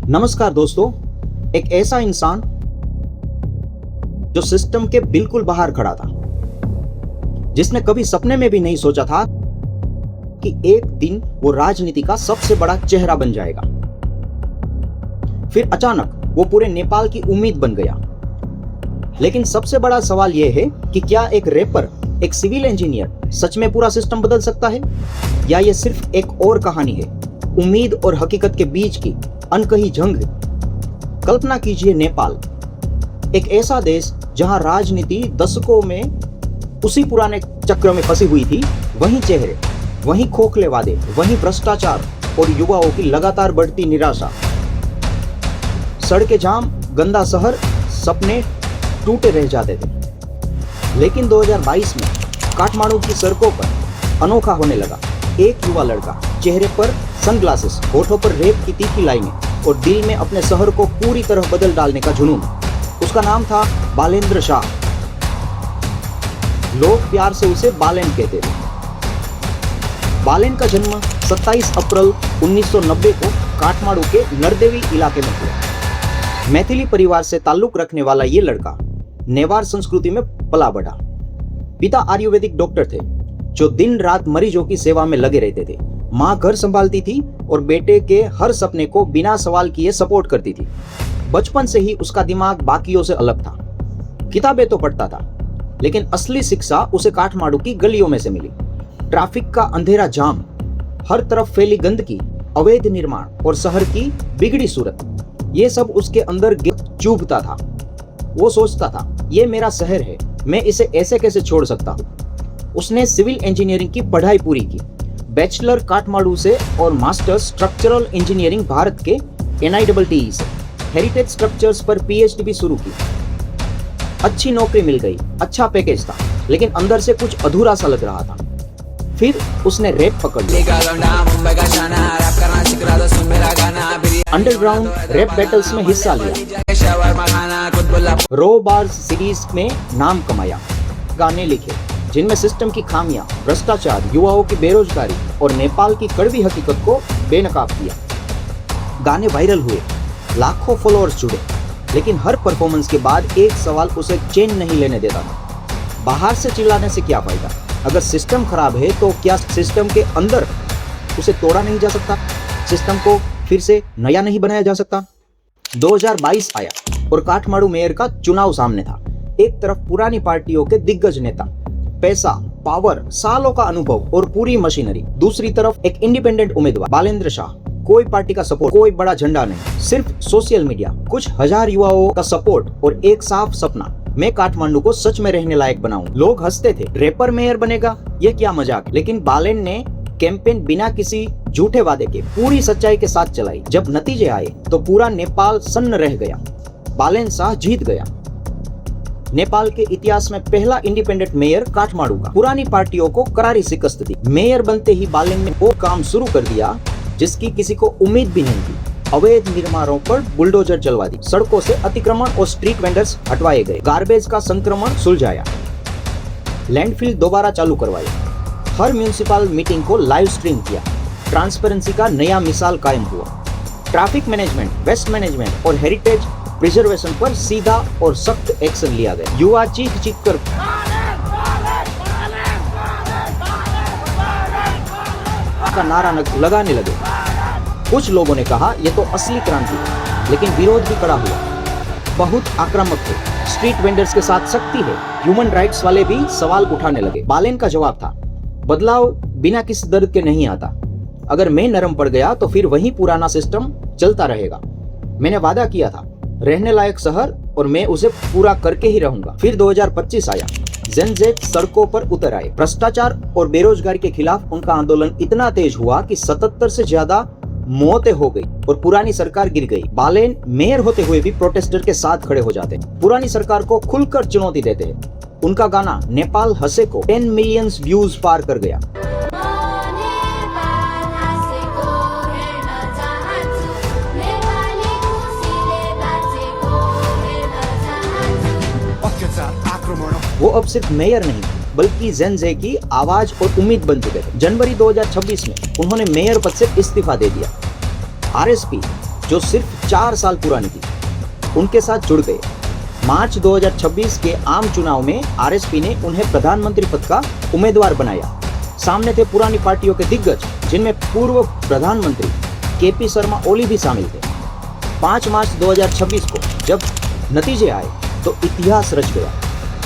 नमस्कार दोस्तों, एक ऐसा इंसान जो सिस्टम के बिल्कुल बाहर खड़ा था, जिसने कभी सपने में भी नहीं सोचा था कि एक दिन वो राजनीति का सबसे बड़ा चेहरा बन जाएगा। फिर अचानक वो पूरे नेपाल की उम्मीद बन गया। लेकिन सबसे बड़ा सवाल यह है कि क्या एक रैपर, एक सिविल इंजीनियर सच में पूरा सिस्टम बदल सकता है, या यह सिर्फ एक और कहानी है, उम्मीद और हकीकत के बीच की अनकही जंग। कल्पना कीजिए, नेपाल एक ऐसा देश जहां राजनीति दशकों में उसी पुराने चक्र में फंसी हुई थी। वहीं चेहरे, वहीं खोखले वादे, वहीं भ्रष्टाचार और युवाओं की लगातार बढ़ती निराशा। सड़कें जाम, गंदा शहर, सपने टूटे रह जाते थे। लेकिन 2022 में काठमांडू की सड़कों पर अनोखा होने लगा। एक युवा लड़का, चेहरे पर सनग्लासेस, होठों पर रेप की तीखी लाइनें और दिल में अपने शहर को पूरी तरह बदल डालने का जुनून। उसका नाम था बालेंद्र शाह। लोग प्यार से उसे बालेन कहते थे। बालेन का जन्म 27 अप्रैल 1990 को काठमांडू के नरदेवी इलाके में हुआ। मैथिली परिवार से ताल्लुक रखने वाला ये लड़का नेवार संस्कृति में पला बढ़ा। पिता आयुर्वेदिक डॉक्टर थे जो दिन रात मरीजों की सेवा में लगे रहते थे। माँ घर संभालती थी और बेटे के हर सपने को बिना सवाल किए सपोर्ट करती थी। बचपन से ही उसका दिमाग बाकियों से अलग था। किताबें तो पढ़ता था, लेकिन असली शिक्षा उसे काठमांडू की गलियों में से मिली। ट्रैफिक का अंधेरा जाम, हर तरफ फैली गंदगी, अवैध निर्माण और शहर की बिगड़ी सूरत, ये सब उसके अंदर चुभता था। वो सोचता था, ये मेरा शहर है, मैं इसे ऐसे कैसे छोड़ सकता हूँ। उसने सिविल इंजीनियरिंग की पढ़ाई पूरी की, बैचलर काठमांडू से और मास्टर स्ट्रक्चरल इंजीनियरिंग भारत के NITT से। हेरिटेज स्ट्रक्चर्स पर PhD भी शुरू की। अच्छी नौकरी मिल गई, अच्छा पैकेज था, लेकिन अंदर से कुछ अधूरा सा लग रहा था। फिर उसने रैप पकड़ लिया। अंडरग्राउंड रैप बैटल्स में हिस्सा लिया, रो बार्स सीरीज में नाम कमाया, गाने लिखे जिनमें सिस्टम की खामियां, भ्रष्टाचार, युवाओं की बेरोजगारी और नेपाल की कड़वी हकीकत को बेनकाब किया। गाने वायरल हुए, लाखों फॉलोअर्स जुड़े, लेकिन हर परफॉर्मेंस के बाद एक सवाल उसे चैन नहीं लेने देता था। बाहर से चिल्लाने से क्या फायदा? अगर सिस्टम खराब है तो क्या सिस्टम के अंदर उसे तोड़ा नहीं जा सकता? सिस्टम को फिर से नया नहीं बनाया जा सकता? 2022 आया और काठमांडू मेयर का चुनाव सामने था। एक तरफ पुरानी पार्टियों के दिग्गज नेता, पैसा, पावर, सालों का अनुभव और पूरी मशीनरी। दूसरी तरफ एक इंडिपेंडेंट उम्मीदवार बालेंद्र शाह। कोई पार्टी का सपोर्ट, कोई बड़ा झंडा नहीं, सिर्फ सोशल मीडिया, कुछ हजार युवाओं का सपोर्ट और एक साफ सपना, मैं काठमांडू को सच में रहने लायक बनाऊं। लोग हंसते थे, रैपर मेयर बनेगा, ये क्या मजाक। लेकिन बालेन ने कैंपेन बिना किसी झूठे वादे के पूरी सच्चाई के साथ चलाई। जब नतीजे आए तो पूरा नेपाल सन्न रह गया। बालेन शाह जीत गया। नेपाल के इतिहास में पहला इंडिपेंडेंट मेयर काठमांडू का। पुरानी पार्टियों को करारी शिकस्त दी। मेयर बनते ही बालेन ने वो काम शुरू कर दिया जिसकी किसी को उम्मीद भी नहीं थी। अवैध निर्माणों पर बुलडोजर चलवा दी, सड़कों से अतिक्रमण और स्ट्रीट वेंडर्स हटवाए गए, गार्बेज का संक्रमण सुलझाया, लैंडफिल दोबारा चालू करवाया, हर म्यूनिसिपल मीटिंग को लाइव स्ट्रीम किया, ट्रांसपेरेंसी का नया मिसाल कायम हुआ। ट्रैफिक मैनेजमेंट, वेस्ट मैनेजमेंट और हेरिटेज प्रिजर्वेशन पर सीधा और सख्त एक्शन लिया गया। युवा चीख चीख कर का नारा लगाने लगे। कुछ लोगों ने कहा यह तो असली क्रांति है, लेकिन विरोध भी कड़ा हुआ। बहुत आक्रामक थे, स्ट्रीट वेंडर्स के साथ सख्ती है। ह्यूमन राइट्स वाले भी सवाल उठाने लगे। बालेन का जवाब था, बदलाव बिना किसी दर्द के नहीं आता। अगर मैं नरम पड़ गया तो फिर वही पुराना सिस्टम चलता रहेगा। मैंने वादा किया था, रहने लायक शहर, और मैं उसे पूरा करके ही रहूंगा। फिर 2025 आया। जेन ज़ेड सड़कों पर उतर आए। भ्रष्टाचार और बेरोजगारी के खिलाफ उनका आंदोलन इतना तेज हुआ कि 77 से ज्यादा मौतें हो गई और पुरानी सरकार गिर गई। बालेन मेयर होते हुए भी प्रोटेस्टर के साथ खड़े हो जाते, पुरानी सरकार को खुलकर चुनौती देते हैं। उनका गाना नेपाल हंसे को 10 मिलियन व्यूज पार कर गया। वो अब सिर्फ मेयर नहीं बल्कि जेन ज़े की आवाज और उम्मीद बन चुके थे। जनवरी 2026 में उन्होंने मेयर पद से इस्तीफा दे दिया। RSP जो सिर्फ 4 साल पुरानी थी, उनके साथ जुड़ गए। मार्च 2026 के आम चुनाव में आरएसपी ने उन्हें प्रधानमंत्री पद का उम्मीदवार बनाया। सामने थे पुरानी पार्टियों के दिग्गज, जिनमें पूर्व प्रधानमंत्री केपी शर्मा ओली भी शामिल थे। 5 मार्च 2026 को जब नतीजे आए तो इतिहास रच गया।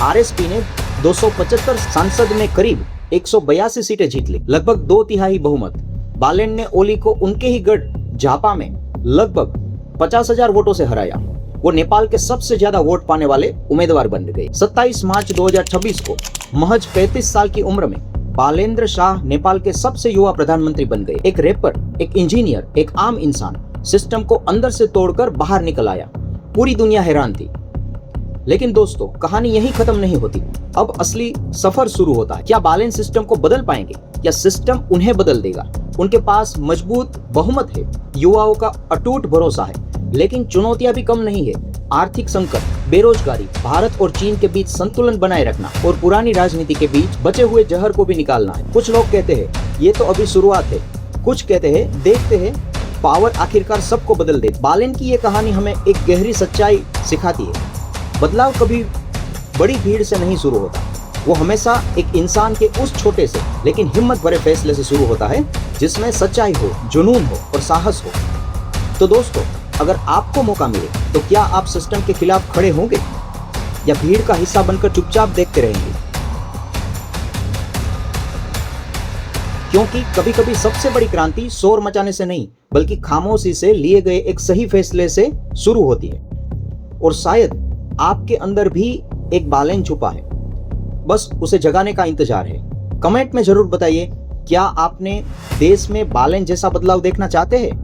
आरएसपी ने 275 सांसद में करीब 182 सीटें जीत ली, लगभग 2/3 बहुमत। बालेन ने ओली को उनके ही गढ़ झापा में लगभग 50,000 वोटों से हराया। वो नेपाल के सबसे ज्यादा वोट पाने वाले उम्मीदवार बन गए। 27 मार्च 2026 को महज 35 साल की उम्र में बालेन्द्र शाह नेपाल के सबसे युवा प्रधानमंत्री बन गए। एक रैपर, एक इंजीनियर, एक आम इंसान सिस्टम को अंदर से तोड़कर बाहर निकल आया। पूरी दुनिया हैरान थी। लेकिन दोस्तों, कहानी यहीं खत्म नहीं होती। अब असली सफर शुरू होता है। क्या बालेन सिस्टम को बदल पाएंगे या सिस्टम उन्हें बदल देगा? उनके पास मजबूत बहुमत है, युवाओं का अटूट भरोसा है, लेकिन चुनौतियां भी कम नहीं है। आर्थिक संकट, बेरोजगारी, भारत और चीन के बीच संतुलन बनाए रखना और पुरानी राजनीति के बीच बचे हुए जहर को भी निकालना है। कुछ लोग कहते हैं ये तो अभी शुरुआत है, कुछ कहते हैं देखते हैं पावर आखिरकार सबको बदल दे। बालेन की ये कहानी हमें एक गहरी सच्चाई सिखाती है। बदलाव कभी बड़ी भीड़ से नहीं शुरू होता, वो हमेशा एक इंसान के उस छोटे से लेकिन हिम्मत भरे फैसले से शुरू होता है, जिसमें सच्चाई हो, जुनून हो और साहस हो। तो दोस्तों, अगर आपको मौका मिले तो क्या आप सिस्टम के खिलाफ खड़े होंगे या भीड़ का हिस्सा बनकर चुपचाप देखते रहेंगे? क्योंकि कभी-कभी सबसे बड़ी क्रांति शोर मचाने से नहीं, बल्कि खामोशी से लिए गए एक सही फैसले से शुरू होती है। और शायद आपके अंदर भी एक बालेन छुपा है, बस उसे जगाने का इंतजार है। कमेंट में जरूर बताइए, क्या आपने देश में बालेन जैसा बदलाव देखना चाहते हैं?